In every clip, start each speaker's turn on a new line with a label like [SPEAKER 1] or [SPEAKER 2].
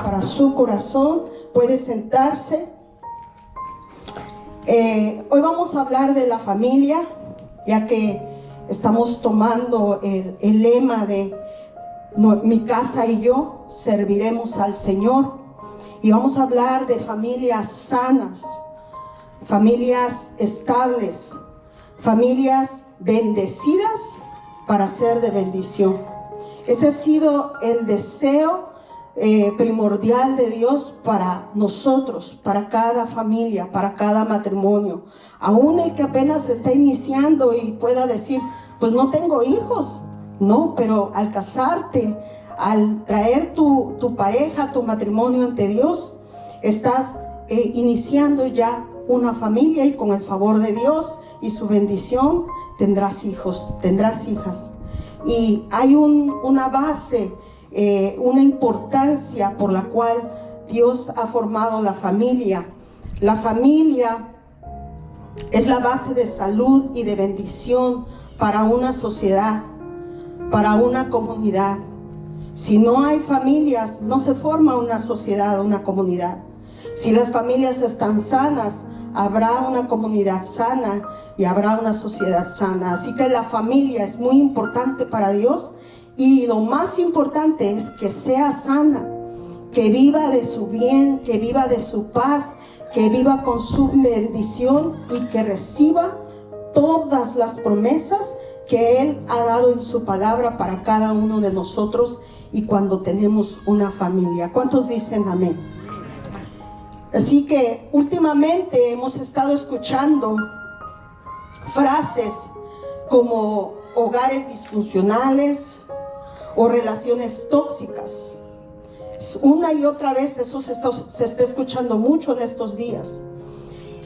[SPEAKER 1] para su corazón. Puede sentarse. Hoy vamos a hablar de la familia, ya que estamos tomando el lema de mi casa y yo serviremos al Señor. Y vamos a hablar de familias sanas, familias estables, familias bendecidas para ser de bendición. Ese ha sido el deseo primordial de Dios para nosotros, para cada familia, para cada matrimonio. Aún el que apenas está iniciando y pueda decir, pues no tengo hijos. No, pero al casarte, al traer tu pareja, tu matrimonio ante Dios, estás iniciando ya una familia, y con el favor de Dios y su bendición tendrás hijos, tendrás hijas. Y hay una base, una importancia por la cual Dios ha formado la familia. La familia es la base de salud y de bendición para una sociedad, para una comunidad. Si no hay familias, no se forma una sociedad, una comunidad. Si las familias están sanas, habrá una comunidad sana y habrá una sociedad sana. Así que la familia es muy importante para Dios, y lo más importante es que sea sana, que viva de su bien, que viva de su paz, que viva con su bendición y que reciba todas las promesas que Él ha dado en su palabra para cada uno de nosotros, y cuando tenemos una familia. ¿Cuántos dicen amén? Así que últimamente hemos estado escuchando frases como hogares disfuncionales o relaciones tóxicas. Una y otra vez eso se está escuchando mucho en estos días.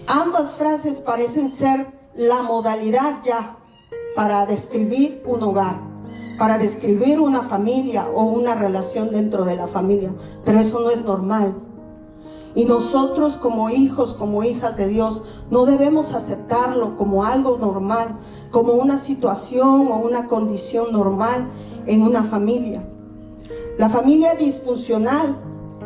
[SPEAKER 1] Ambas frases parecen ser la modalidad ya para describir un hogar, para describir una familia o una relación dentro de la familia, pero eso no es normal. Y nosotros como hijos, como hijas de Dios, no debemos aceptarlo como algo normal, como una situación o una condición normal en una familia. La familia disfuncional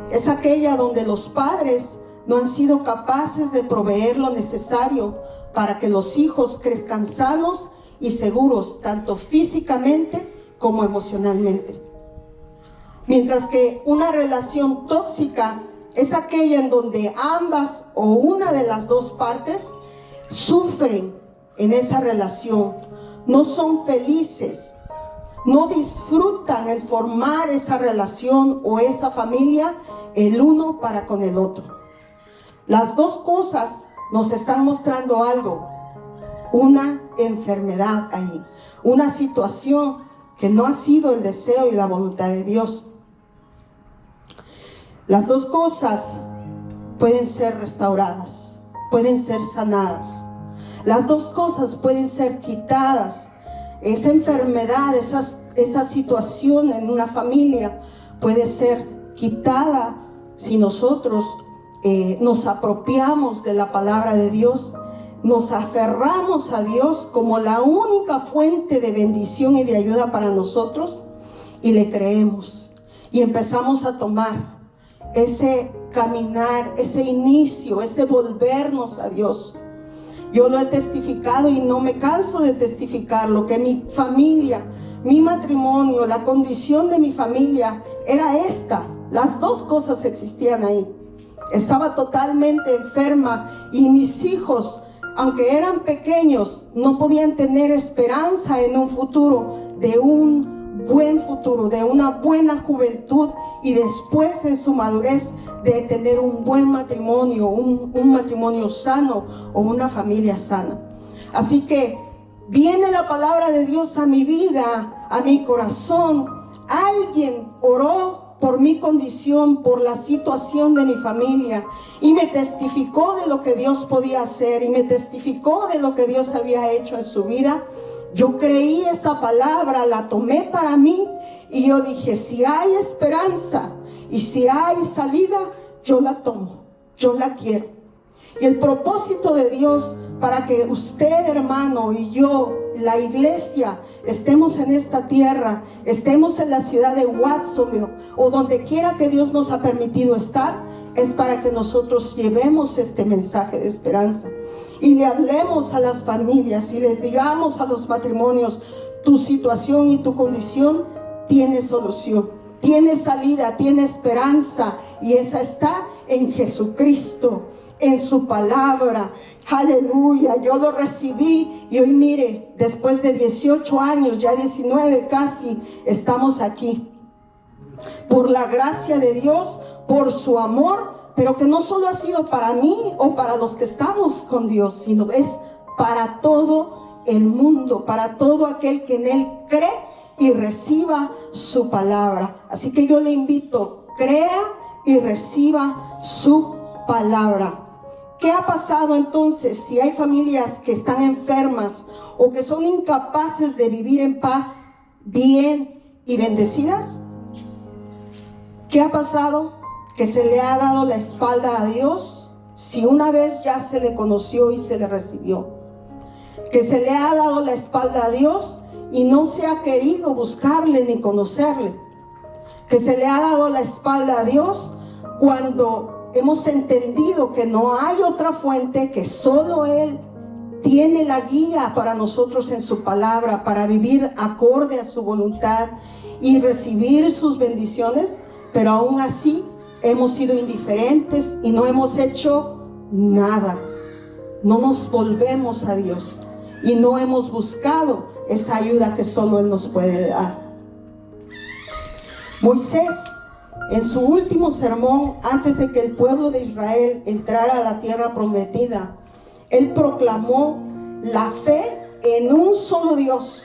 [SPEAKER 1] es aquella donde los padres no han sido capaces de proveer lo necesario para que los hijos crezcan sanos y seguros, tanto físicamente como emocionalmente. Mientras que una relación tóxica es aquella en donde ambas o una de las dos partes sufren en esa relación, no son felices, no disfrutan el formar esa relación o esa familia el uno para con el otro. Las dos cosas nos están mostrando algo, una enfermedad ahí, una situación que no ha sido el deseo y la voluntad de Dios. Las dos cosas pueden ser restauradas, pueden ser sanadas. Las dos cosas pueden ser quitadas. Esa enfermedad, esa situación en una familia puede ser quitada si nosotros nos apropiamos de la palabra de Dios, nos aferramos a Dios como la única fuente de bendición y de ayuda para nosotros, y le creemos y empezamos a tomar ese caminar, ese inicio, ese volvernos a Dios. Yo lo he testificado y no me canso de testificarlo, que mi familia, mi matrimonio, la condición de mi familia era esta. Las dos cosas existían ahí. Estaba totalmente enferma y mis hijos, aunque eran pequeños, no podían tener esperanza en un futuro, de un buen futuro, de una buena juventud, y después en su madurez de tener un buen matrimonio, un matrimonio sano o una familia sana. Así que viene la palabra de Dios a mi vida, a mi corazón. Alguien oró por mi condición, por la situación de mi familia, y me testificó de lo que Dios podía hacer, y me testificó de lo que Dios había hecho en su vida. Yo creí esa palabra, la tomé para mí, y yo dije, si hay esperanza y si hay salida, yo la tomo, yo la quiero. Y el propósito de Dios para que usted, hermano, y yo la iglesia, estemos en esta tierra, estemos en la ciudad de Watsonville o donde quiera que Dios nos ha permitido estar, es para que nosotros llevemos este mensaje de esperanza y le hablemos a las familias y les digamos a los matrimonios: tu situación y tu condición tiene solución, tiene salida, tiene esperanza, y esa está en Jesucristo, en su palabra. Aleluya, yo lo recibí y hoy mire, después de 18 años, ya 19 casi, estamos aquí. Por la gracia de Dios, por su amor, pero que no solo ha sido para mí o para los que estamos con Dios, sino es para todo el mundo, para todo aquel que en Él cree y reciba su palabra. Así que yo le invito, crea y reciba su palabra. ¿Qué ha pasado entonces si hay familias que están enfermas o que son incapaces de vivir en paz, bien y bendecidas? ¿Qué ha pasado? Que se le ha dado la espalda a Dios si una vez ya se le conoció y se le recibió. Que se le ha dado la espalda a Dios y no se ha querido buscarle ni conocerle. Que se le ha dado la espalda a Dios cuando hemos entendido que no hay otra fuente, que solo Él tiene la guía para nosotros en su palabra, para vivir acorde a su voluntad y recibir sus bendiciones, pero aún así hemos sido indiferentes y no hemos hecho nada. No nos volvemos a Dios y no hemos buscado esa ayuda que solo Él nos puede dar. Moisés, en su último sermón, antes de que el pueblo de Israel entrara a la tierra prometida, él proclamó la fe en un solo Dios,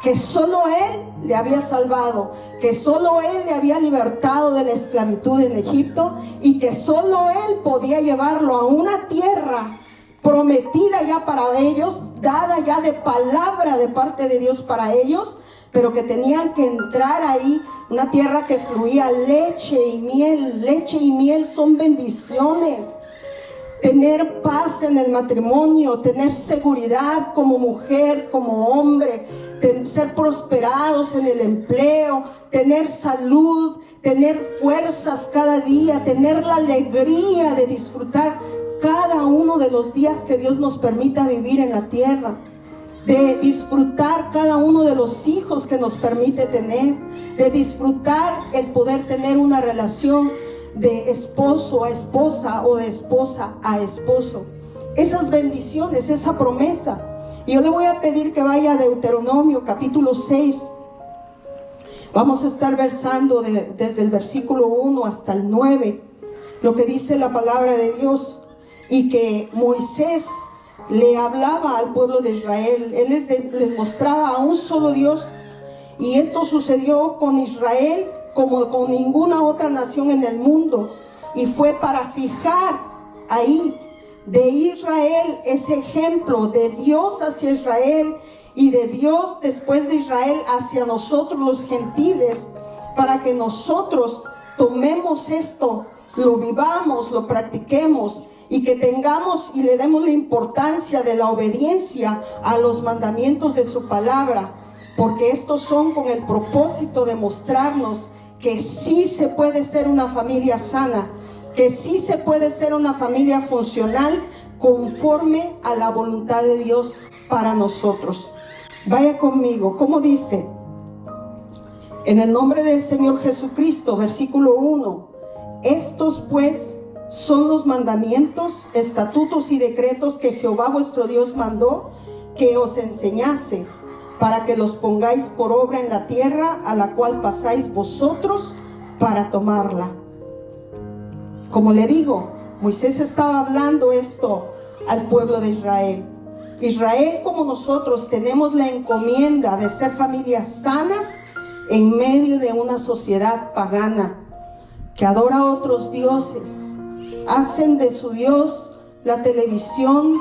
[SPEAKER 1] que solo Él le había salvado, que solo Él le había libertado de la esclavitud en Egipto y que solo Él podía llevarlo a una tierra prometida ya para ellos, dada ya de palabra de parte de Dios para ellos, pero que tenían que entrar ahí, una tierra que fluía leche y miel. Leche y miel son bendiciones. Tener paz en el matrimonio, tener seguridad como mujer, como hombre, ser prosperados en el empleo, tener salud, tener fuerzas cada día, tener la alegría de disfrutar cada uno de los días que Dios nos permita vivir en la tierra, de disfrutar cada uno de los hijos que nos permite tener, de disfrutar el poder tener una relación de esposo a esposa o de esposa a esposo. Esas bendiciones, esa promesa. Y yo le voy a pedir que vaya a Deuteronomio capítulo 6. Vamos a estar versando desde el versículo 1 hasta el 9, lo que dice la palabra de Dios, y que Moisés le hablaba al pueblo de Israel. Él les mostraba a un solo Dios, y esto sucedió con Israel como con ninguna otra nación en el mundo, y fue para fijar ahí de Israel ese ejemplo de Dios hacia Israel y de Dios después de Israel hacia nosotros los gentiles, para que nosotros tomemos esto, lo vivamos, lo practiquemos y que tengamos y le demos la importancia de la obediencia a los mandamientos de su palabra, porque estos son con el propósito de mostrarnos que sí se puede ser una familia sana, que sí se puede ser una familia funcional conforme a la voluntad de Dios para nosotros. Vaya conmigo, ¿cómo dice? En el nombre del Señor Jesucristo, versículo 1. Estos pues son los mandamientos, estatutos y decretos que Jehová vuestro Dios mandó que os enseñase, para que los pongáis por obra en la tierra a la cual pasáis vosotros para tomarla. Como le digo, Moisés estaba hablando esto al pueblo de Israel. Israel, como nosotros, tenemos la encomienda de ser familias sanas en medio de una sociedad pagana que adora a otros dioses. Hacen de su Dios la televisión,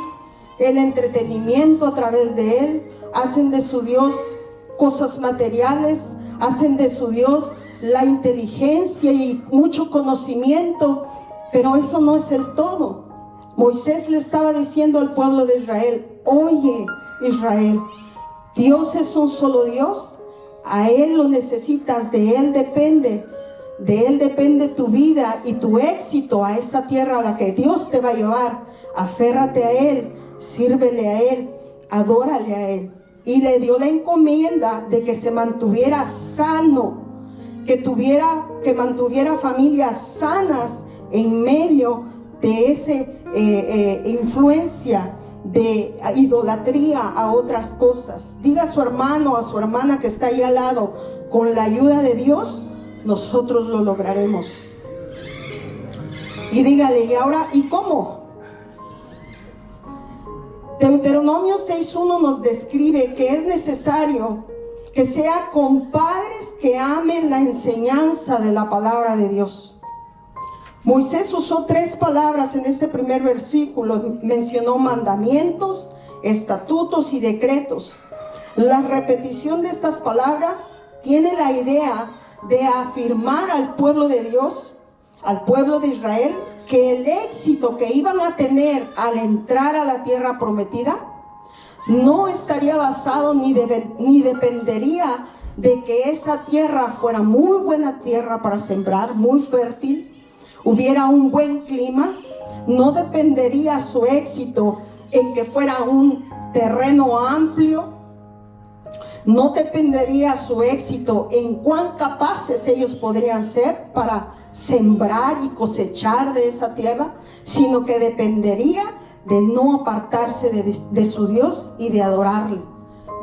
[SPEAKER 1] el entretenimiento a través de él. Hacen de su Dios cosas materiales, hacen de su Dios la inteligencia y mucho conocimiento, pero eso no es el todo. Moisés le estaba diciendo al pueblo de Israel: oye Israel, Dios es un solo Dios. A Él lo necesitas, de Él depende. De Él depende tu vida y tu éxito a esa tierra a la que Dios te va a llevar. Aférrate a Él, sírvele a Él, adórale a Él. Y le dio la encomienda de que se mantuviera sano, que mantuviera familias sanas en medio de esa influencia de idolatría a otras cosas. Diga a su hermano o a su hermana que está ahí al lado: con la ayuda de Dios nosotros lo lograremos. Y dígale: ¿y ahora? ¿Y cómo? Deuteronomio 6:1 nos describe que es necesario que sea con padres que amen la enseñanza de la palabra de Dios. Moisés usó 3 palabras en este primer versículo. Mencionó mandamientos, estatutos y decretos. La repetición de estas palabras tiene la idea de afirmar al pueblo de Dios, al pueblo de Israel, que el éxito que iban a tener al entrar a la tierra prometida no estaría basado ni dependería de que esa tierra fuera muy buena tierra para sembrar, muy fértil, hubiera un buen clima. No dependería su éxito en que fuera un terreno amplio. No dependería su éxito en cuán capaces ellos podrían ser para sembrar y cosechar de esa tierra, sino que dependería de no apartarse de su Dios y de adorarle,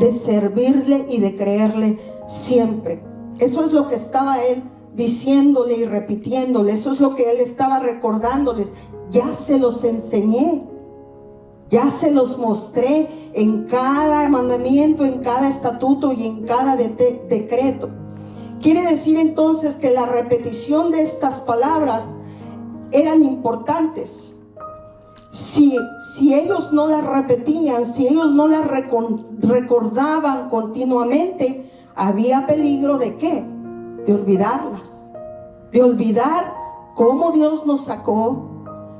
[SPEAKER 1] de servirle y de creerle siempre. Eso es lo que estaba él diciéndole y repitiéndole. Eso es lo que él estaba recordándoles. Ya se los enseñé, ya se los mostré en cada mandamiento, en cada estatuto y en cada decreto. Quiere decir entonces que la repetición de estas palabras eran importantes. Si ellos no las repetían, si ellos no las recordaban continuamente, había peligro ¿de qué? De olvidarlas, de olvidar cómo Dios nos sacó,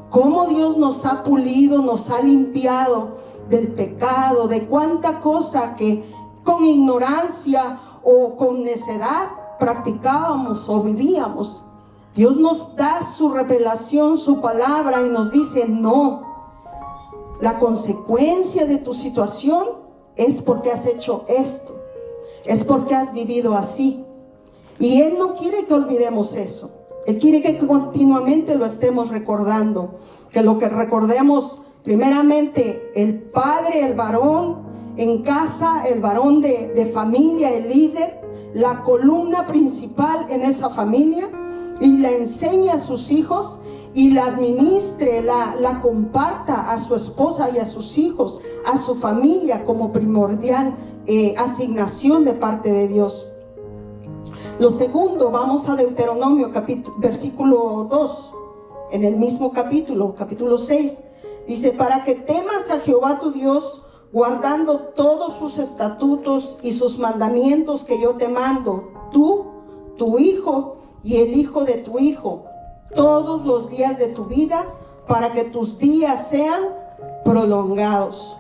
[SPEAKER 1] cómo Dios nos ha pulido, nos ha limpiado del pecado, de cuánta cosa que con ignorancia o con necedad practicábamos o vivíamos. Dios nos da su revelación, su palabra, y nos dice: no, la consecuencia de tu situación es porque has hecho esto, es porque has vivido así. Y Él no quiere que olvidemos eso. Él quiere que continuamente lo estemos recordando, que lo que recordemos primeramente el padre, el varón en casa, el varón de familia, el líder, la columna principal en esa familia, y la enseñe a sus hijos y la administre, la comparta a su esposa y a sus hijos, a su familia, como primordial asignación de parte de Dios. Lo segundo, vamos a Deuteronomio versículo 2, en el mismo capítulo 6, dice: para que temas a Jehová tu Dios, guardando todos sus estatutos y sus mandamientos que yo te mando, tú, tu hijo y el hijo de tu hijo, todos los días de tu vida, para que tus días sean prolongados.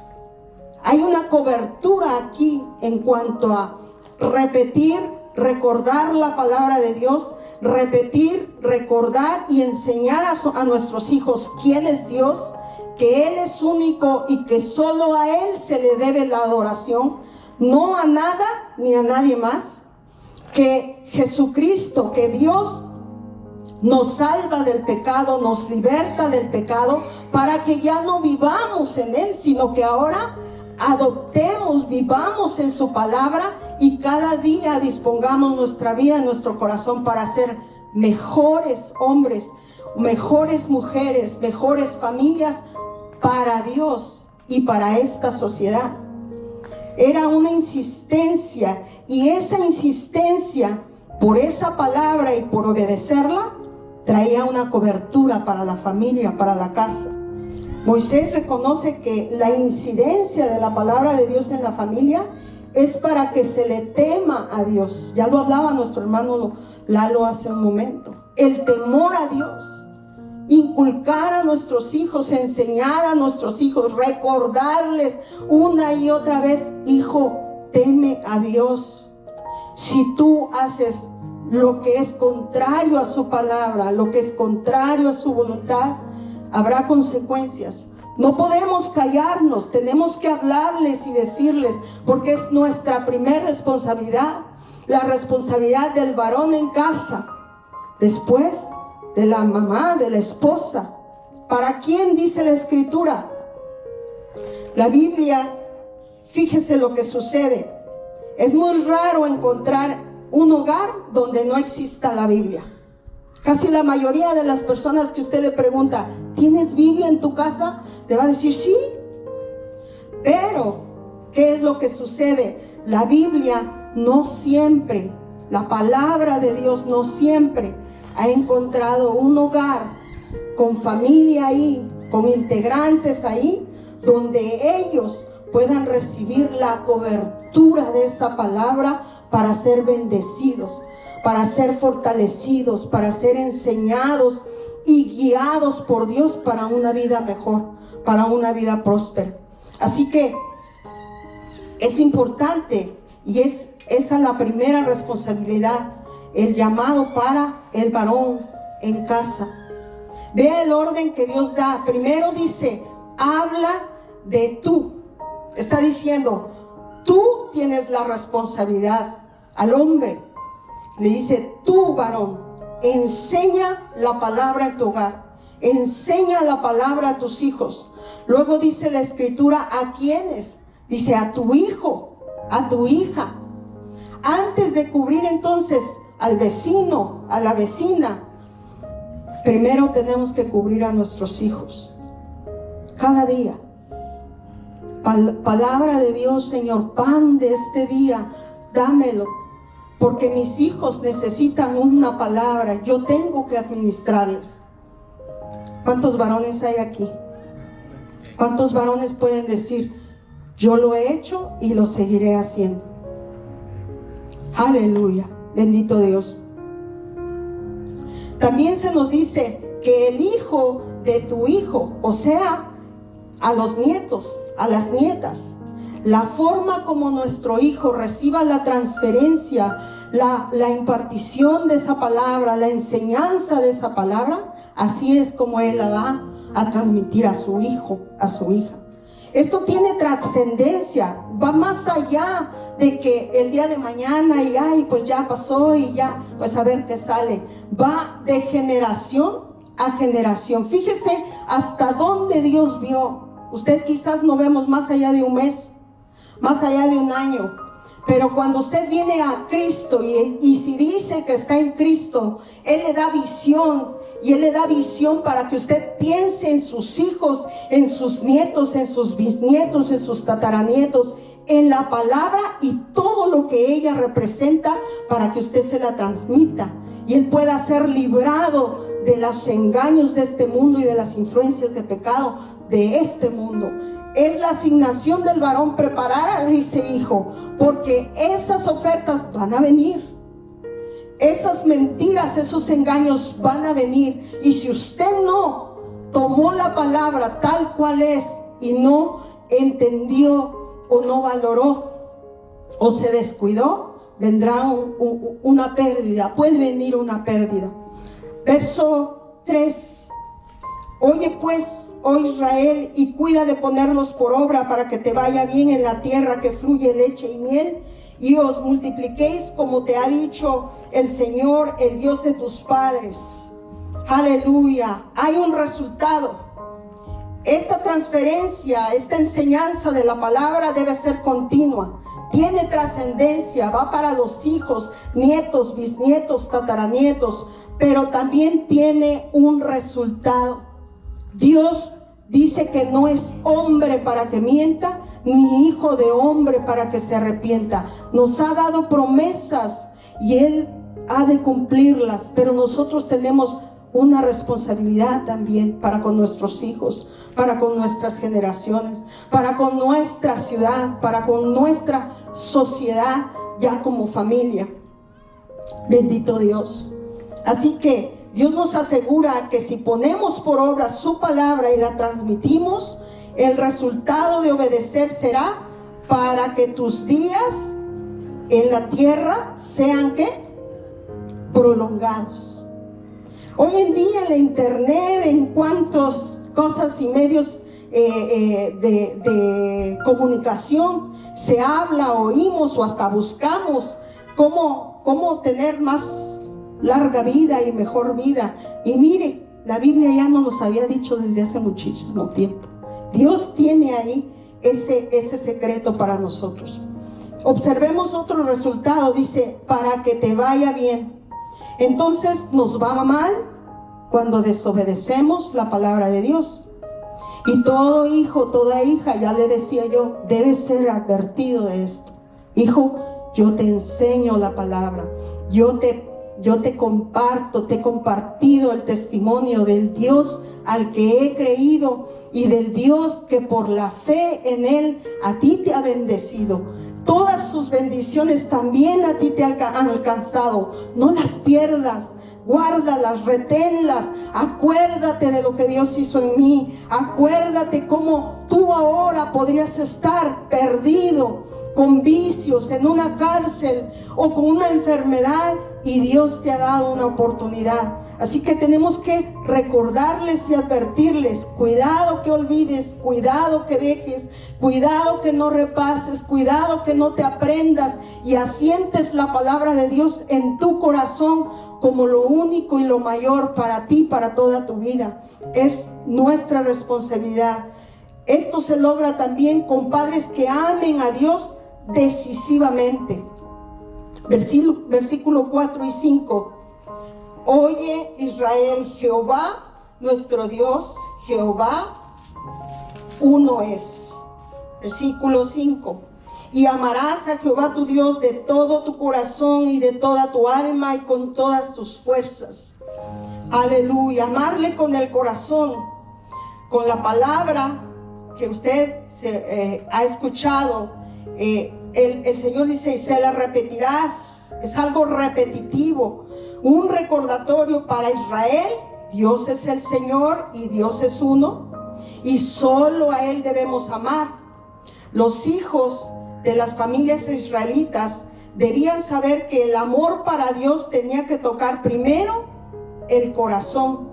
[SPEAKER 1] Hay una cobertura aquí en cuanto a repetir, recordar la palabra de Dios, repetir, recordar y enseñar a nuestros hijos quién es Dios, que Él es único y que solo a Él se le debe la adoración, no a nada ni a nadie más. Que Jesucristo, que Dios nos salva del pecado, nos liberta del pecado, para que ya no vivamos en Él, sino que ahora adoptemos, vivamos en su palabra, y cada día dispongamos nuestra vida, nuestro corazón, para ser mejores hombres, mejores mujeres, mejores familias para Dios y para esta sociedad. Era una insistencia, y esa insistencia por esa palabra y por obedecerla traía una cobertura para la familia, para la casa. Moisés reconoce que la incidencia de la palabra de Dios en la familia es para que se le tema a Dios. Ya lo hablaba nuestro hermano Lalo hace un momento. El temor a Dios, inculcar a nuestros hijos, enseñar a nuestros hijos, recordarles una y otra vez: hijo, teme a Dios. Si tú haces lo que es contrario a su palabra, lo que es contrario a su voluntad, habrá consecuencias. No podemos callarnos, tenemos que hablarles y decirles, porque es nuestra primera responsabilidad, la responsabilidad del varón en casa, después de la mamá, de la esposa. ¿Para quién dice la Escritura? La Biblia, fíjese lo que sucede. Es muy raro encontrar un hogar donde no exista la Biblia. Casi la mayoría de las personas que usted le pregunta, ¿tienes Biblia en tu casa? Le va a decir sí. Pero, ¿qué es lo que sucede? La Biblia no siempre, la palabra de Dios no siempre ha encontrado un hogar con familia ahí, con integrantes ahí, donde ellos puedan recibir la cobertura de esa palabra para ser bendecidos, para ser fortalecidos, para ser enseñados y guiados por Dios para una vida mejor, para una vida próspera. Así que es importante, y esa es la primera responsabilidad, el llamado para el varón en casa. Vea el orden que Dios da. Primero dice, habla de tú. Está diciendo, tú tienes la responsabilidad. Al hombre le dice, tú varón, enseña la palabra en tu hogar, enseña la palabra a tus hijos. Luego dice la Escritura, ¿a quiénes? Dice, a tu hijo, a tu hija. Antes de cubrir entonces al vecino, a la vecina, primero tenemos que cubrir a nuestros hijos. Cada día. Palabra de Dios, Señor, pan de este día, dámelo. Porque mis hijos necesitan una palabra, yo tengo que administrarles. ¿Cuántos varones hay aquí? ¿Cuántos varones pueden decir, yo lo he hecho y lo seguiré haciendo? Aleluya, bendito Dios. También se nos dice que el hijo de tu hijo, o sea, a los nietos, a las nietas, la forma como nuestro hijo reciba la transferencia, la impartición de esa palabra, la enseñanza de esa palabra, así es como él la va a transmitir a su hijo, a su hija. Esto tiene trascendencia, va más allá de que el día de mañana y ay, pues ya pasó y ya, pues a ver qué sale. Va de generación a generación. Fíjese hasta dónde Dios vio. Usted quizás no vemos más allá de un mes, más allá de un año. Pero cuando usted viene a Cristo y si dice que está en Cristo, Él le da visión. Y Él le da visión para que usted piense en sus hijos, en sus nietos, en sus bisnietos, en sus tataranietos, en la palabra y todo lo que ella representa para que usted se la transmita. Y él pueda ser librado de los engaños de este mundo y de las influencias de pecado de este mundo. Es la asignación del varón preparar a ese hijo, porque esas ofertas van a venir. Esas mentiras, esos engaños van a venir. Y si usted no tomó la palabra tal cual es y no entendió o no valoró o se descuidó, vendrá una pérdida. Puede venir una pérdida. Verso 3. Oye pues, oh Israel, y cuida de ponerlos por obra para que te vaya bien en la tierra que fluye leche y miel, y os multipliquéis como te ha dicho el Señor, el Dios de tus padres. Aleluya. Hay un resultado. Esta transferencia, esta enseñanza de la palabra debe ser continua. Tiene trascendencia, va para los hijos, nietos, bisnietos, tataranietos, pero también tiene un resultado. Dios dice que no es hombre para que mienta, ni hijo de hombre para que se arrepienta. Nos ha dado promesas y Él ha de cumplirlas, pero nosotros tenemos una responsabilidad también para con nuestros hijos, para con nuestras generaciones, para con nuestra ciudad, para con nuestra sociedad ya como familia. Bendito Dios. Así que Dios nos asegura que si ponemos por obra su palabra y la transmitimos, el resultado de obedecer será para que tus días en la tierra sean ¿qué? Prolongados. Hoy en día en la internet, en cuantas cosas y medios de comunicación se habla, oímos o hasta buscamos cómo tener más larga vida y mejor vida. Y mire, la Biblia ya nos los había dicho desde hace muchísimo tiempo. Dios tiene ahí ese secreto para nosotros. Observemos otro resultado, dice, para que te vaya bien. Entonces nos va mal cuando desobedecemos la palabra de Dios. Y todo hijo, toda hija, ya le decía yo, debe ser advertido de esto. Hijo, yo te enseño la palabra, yo te comparto, te he compartido el testimonio del Dios al que he creído y del Dios que por la fe en Él a ti te ha bendecido. Todas sus bendiciones también a ti te han alcanzado. No las pierdas, guárdalas, reténlas. Acuérdate de lo que Dios hizo en mí. Acuérdate cómo tú ahora podrías estar perdido, con vicios, en una cárcel o con una enfermedad, y Dios te ha dado una oportunidad. Así que tenemos que recordarles y advertirles: cuidado que olvides, cuidado que dejes, cuidado que no repases, cuidado que no te aprendas y asientes la palabra de Dios en tu corazón como lo único y lo mayor para ti, para toda tu vida. Es nuestra responsabilidad. Esto se logra también con padres que amen a Dios decisivamente. Versículo 4 y 5. Oye, Israel, Jehová nuestro Dios, Jehová uno es. Versículo 5. Y amarás a Jehová tu Dios de todo tu corazón y de toda tu alma y con todas tus fuerzas. Aleluya. Amarle con el corazón, con la palabra que usted ha escuchado. El Señor dice: y se la repetirás. Es algo repetitivo, un recordatorio para Israel. Dios es el Señor y Dios es uno, y solo a Él debemos amar. Los hijos de las familias israelitas debían saber que el amor para Dios tenía que tocar primero el corazón,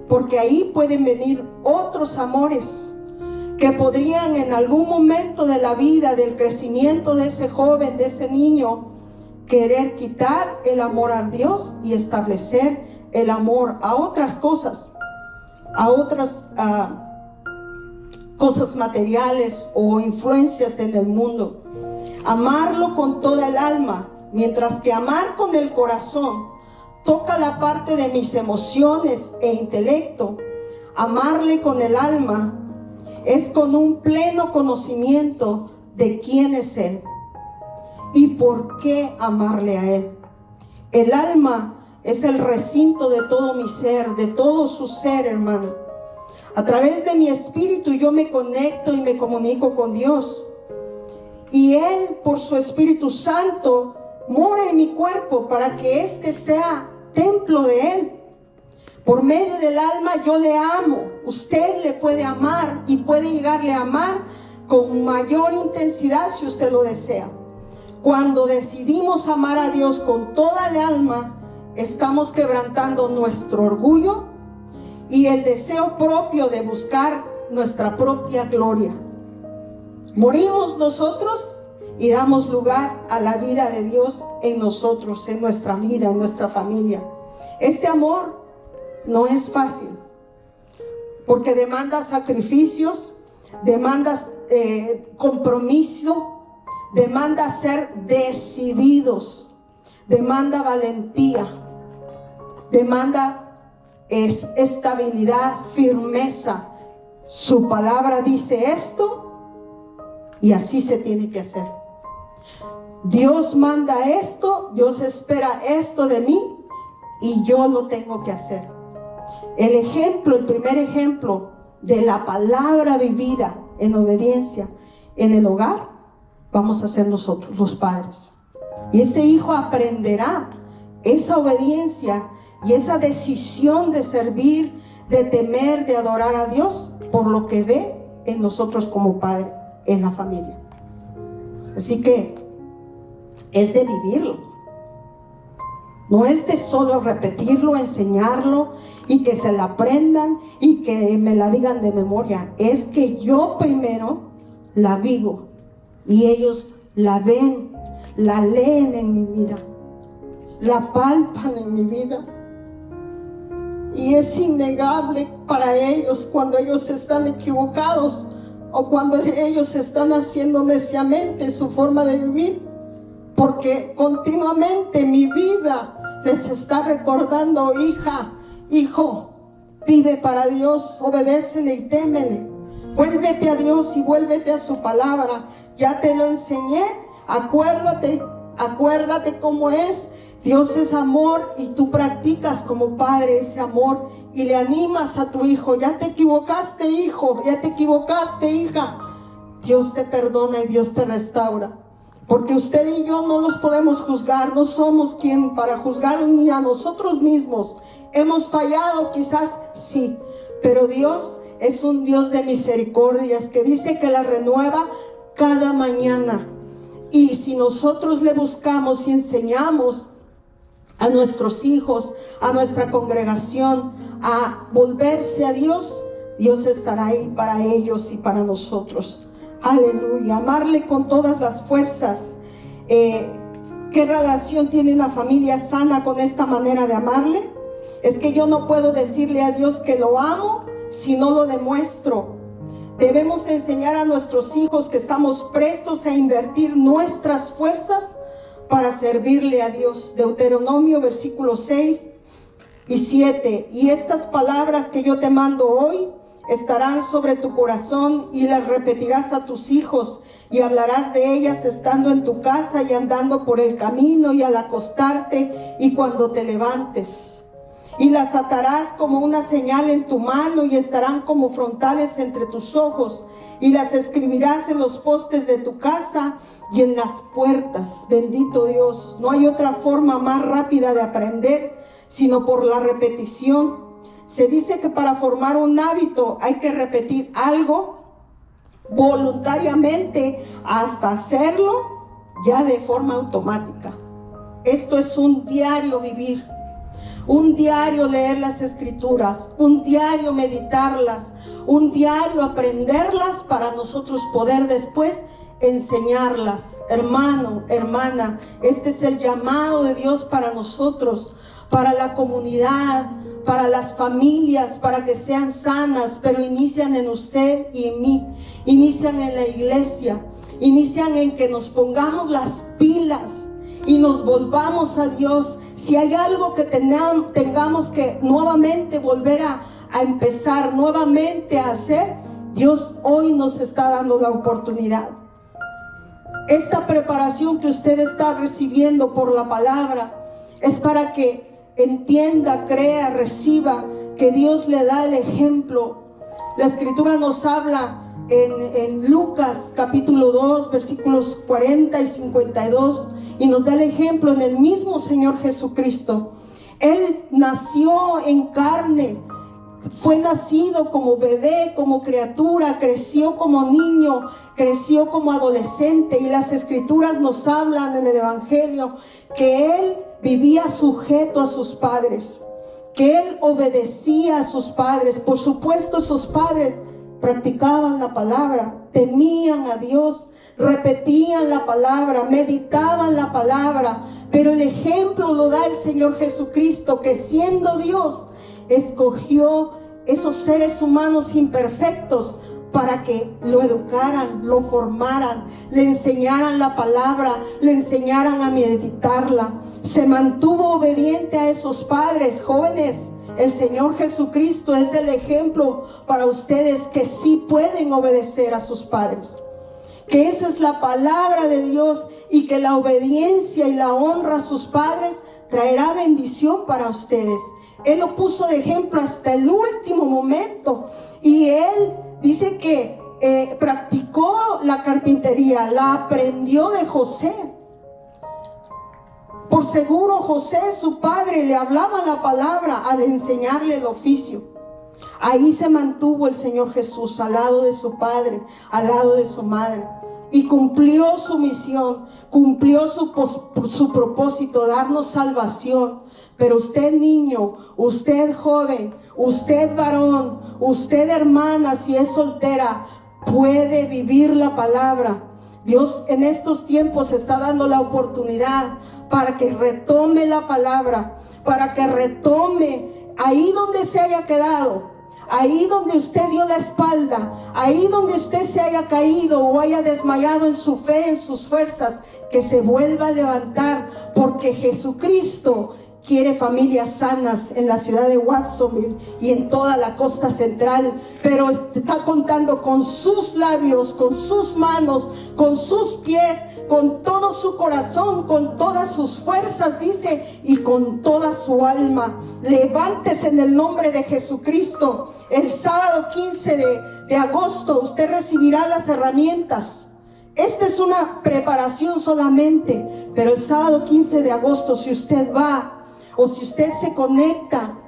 [SPEAKER 1] porque ahí pueden venir otros amores que podrían en algún momento de la vida, del crecimiento de ese joven, de ese niño, querer quitar el amor a Dios y establecer el amor a otras cosas, a otras cosas materiales o influencias en el mundo. Amarlo con toda el alma, mientras que amar con el corazón toca la parte de mis emociones e intelecto. Amarle con el alma es con un pleno conocimiento de quién es Él y por qué amarle a Él. El alma es el recinto de todo mi ser, de todo su ser, hermano. A través de mi espíritu yo me conecto y me comunico con Dios. Y Él, por su Espíritu Santo, mora en mi cuerpo para que éste sea templo de Él. Por medio del alma yo le amo. Usted le puede amar y puede llegarle a amar con mayor intensidad si usted lo desea. Cuando decidimos amar a Dios con toda el alma, estamos quebrantando nuestro orgullo y el deseo propio de buscar nuestra propia gloria. Morimos nosotros y damos lugar a la vida de Dios en nosotros, en nuestra vida, en nuestra familia. Este amor no es fácil, porque demanda sacrificios, demanda compromiso, demanda ser decididos, demanda valentía, demanda estabilidad, firmeza. Su palabra dice esto y así se tiene que hacer. Dios manda esto, Dios espera esto de mí y yo lo tengo que hacer. El primer ejemplo de la palabra vivida en obediencia en el hogar, vamos a ser nosotros, los padres. Y ese hijo aprenderá esa obediencia y esa decisión de servir, de temer, de adorar a Dios por lo que ve en nosotros como padre, en la familia. Así que es de vivirlo. No es de solo repetirlo, enseñarlo y que se la aprendan y que me la digan de memoria. Es que yo primero la vivo y ellos la ven, la leen en mi vida, la palpan en mi vida. Y es innegable para ellos cuando ellos están equivocados o cuando ellos están haciendo neciamente su forma de vivir, porque continuamente mi vida les está recordando: hija, hijo, vive para Dios, obedécele y témele, vuélvete a Dios y vuélvete a su palabra, ya te lo enseñé, acuérdate cómo es. Dios es amor y tú practicas como padre ese amor y le animas a tu hijo. Ya te equivocaste, hijo, ya te equivocaste, hija. Dios te perdona y Dios te restaura. Porque usted y yo no los podemos juzgar, no somos quien para juzgar ni a nosotros mismos. Hemos fallado, quizás sí, pero Dios es un Dios de misericordias que dice que la renueva cada mañana. Y si nosotros le buscamos y enseñamos a nuestros hijos, a nuestra congregación, a volverse a Dios, Dios estará ahí para ellos y para nosotros. Aleluya, amarle con todas las fuerzas. ¿Qué relación tiene una familia sana con esta manera de amarle? Es que yo no puedo decirle a Dios que lo amo si no lo demuestro. Debemos enseñar a nuestros hijos que estamos prestos a invertir nuestras fuerzas para servirle a Dios. Deuteronomio versículos 6 y 7. Y estas palabras que yo te mando hoy estarán sobre tu corazón y las repetirás a tus hijos y hablarás de ellas estando en tu casa y andando por el camino y al acostarte y cuando te levantes. Y las atarás como una señal en tu mano y estarán como frontales entre tus ojos, y las escribirás en los postes de tu casa y en las puertas. Bendito Dios, no hay otra forma más rápida de aprender sino por la repetición. Se dice que para formar un hábito hay que repetir algo voluntariamente hasta hacerlo ya de forma automática. Esto es un diario vivir. Un diario leer las escrituras, un diario meditarlas, un diario aprenderlas para nosotros poder después enseñarlas. Hermano, hermana, este es el llamado de Dios para nosotros, para la comunidad, para las familias, para que sean sanas, pero inician en usted y en mí, inician en la iglesia, inician en que nos pongamos las pilas y nos volvamos a Dios. Si hay algo que tengamos que nuevamente volver a empezar, nuevamente a hacer, Dios hoy nos está dando la oportunidad. Esta preparación que usted está recibiendo por la palabra es para que entienda, crea, reciba que Dios le da el ejemplo. La escritura nos habla en Lucas capítulo 2 versículos 40 y 52 y nos da el ejemplo en el mismo Señor Jesucristo. Él nació en carne, fue nacido como bebé, como criatura, creció como niño, creció como adolescente, y las escrituras nos hablan en el Evangelio que Él vivía sujeto a sus padres, que Él obedecía a sus padres. Por supuesto, sus padres practicaban la palabra, temían a Dios, repetían la palabra, meditaban la palabra, pero el ejemplo lo da el Señor Jesucristo, que siendo Dios, escogió esos seres humanos imperfectos para que lo educaran, lo formaran, le enseñaran la palabra, le enseñaran a meditarla. Se mantuvo obediente a esos padres. Jóvenes, el Señor Jesucristo es el ejemplo para ustedes que sí pueden obedecer a sus padres, que esa es la palabra de Dios, y que la obediencia y la honra a sus padres traerá bendición para ustedes. Él lo puso de ejemplo hasta el último momento, y Él dice que practicó la carpintería, la aprendió de José. Por seguro José, su padre, le hablaba la palabra al enseñarle el oficio. Ahí se mantuvo el Señor Jesús, al lado de su padre, al lado de su madre. y cumplió su misión, cumplió su propósito, darnos salvación. Pero usted niño, usted joven, usted varón, usted hermana, si es soltera, puede vivir la palabra. Dios en estos tiempos está dando la oportunidad para que retome la palabra, para que retome ahí donde se haya quedado, ahí donde usted dio la espalda, ahí donde usted se haya caído o haya desmayado en su fe, en sus fuerzas, que se vuelva a levantar, porque Jesucristo quiere familias sanas en la ciudad de Watsonville y en toda la costa central, pero está contando con sus labios, con sus manos, con sus pies, con todo su corazón, con todas sus fuerzas, dice, y con toda su alma. Levántese en el nombre de Jesucristo. El sábado 15 de agosto usted recibirá las herramientas. Esta es una preparación solamente, pero el sábado 15 de agosto, si usted va o si usted se conecta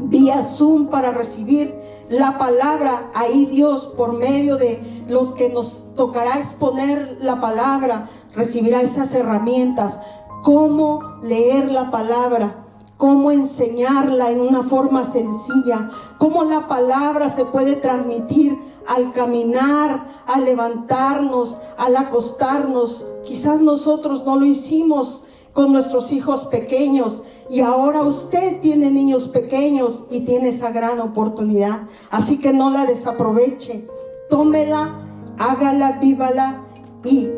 [SPEAKER 1] vía Zoom para recibir la palabra, ahí Dios, por medio de los que nos tocará exponer la palabra, recibirá esas herramientas. Cómo leer la palabra, cómo enseñarla en una forma sencilla, cómo la palabra se puede transmitir al caminar, al levantarnos, al acostarnos. Quizás nosotros no lo hicimos con nuestros hijos pequeños, y ahora usted tiene niños pequeños y tiene esa gran oportunidad. Así que no la desaproveche, tómela, hágala, vívala, y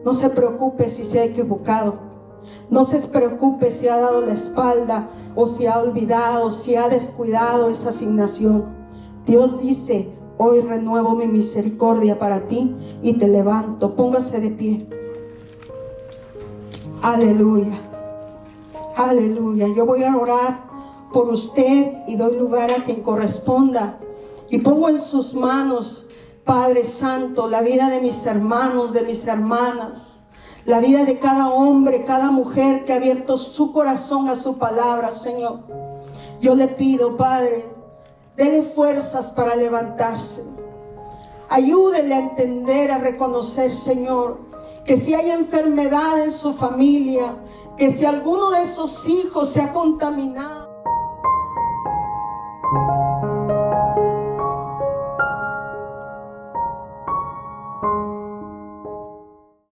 [SPEAKER 1] no se preocupe si se ha equivocado, no se preocupe si ha dado la espalda o si ha olvidado, si ha descuidado esa asignación. Dios dice: hoy renuevo mi misericordia para ti y te levanto. Póngase de pie. Aleluya, aleluya. Yo voy a orar por usted y doy lugar a quien corresponda, y pongo en sus manos, Padre Santo, la vida de mis hermanos, de mis hermanas, la vida de cada hombre, cada mujer que ha abierto su corazón a su palabra, Señor. Yo le pido, Padre, dele fuerzas para levantarse. Ayúdele a entender, a reconocer, Señor, que si hay enfermedad en su familia, que si alguno de esos hijos se ha contaminado.